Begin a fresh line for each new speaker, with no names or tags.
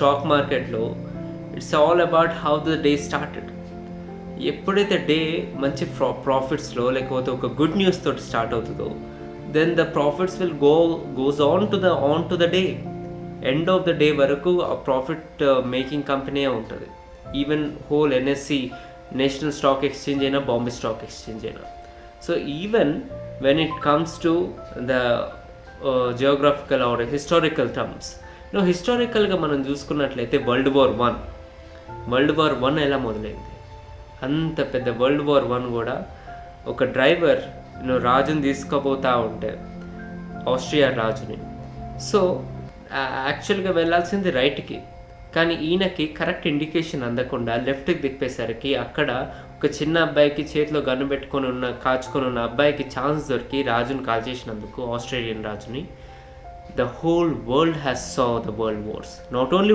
Stock మార్కెట్లో it's all about how the day started. ఎప్పుడైతే day మంచి ప్రాఫిట్స్లో లేకపోతే ఒక గుడ్ న్యూస్ తోటి స్టార్ట్ అవుతుందో, then the profits will goes on to the day. End of the day వరకు ఆ ప్రాఫిట్ మేకింగ్ కంపెనీ ఉంటుంది. Even whole NSC, national stock exchange అయినా, బాంబే స్టాక్ ఎక్స్చేంజ్ అయినా. So even when it comes to the geographical or historical terms, హిస్టారికల్గా మనం చూసుకున్నట్లయితే world war one ఎలా మొదలైంది? అంత పెద్ద వరల్డ్ వార్ వన్ కూడా ఒక డ్రైవర్ రాజుని తీసుకుపోతూ ఉంటే, ఆస్ట్రియా రాజుని. సో యాక్చువల్గా వెళ్ళాల్సింది రైట్కి, కానీ ఈయనకి కరెక్ట్ ఇండికేషన్ అందకుండా లెఫ్ట్కి తిప్పేసరికి అక్కడ ఒక చిన్న అబ్బాయికి చేతిలో గన్ను పెట్టుకొని కాచుకొని ఉన్న అబ్బాయికి ఛాన్స్ దొరికి రాజుని కాల్చేసినందుకు, ఆస్ట్రేలియన్ రాజుని, the whole world has saw the world wars. Not only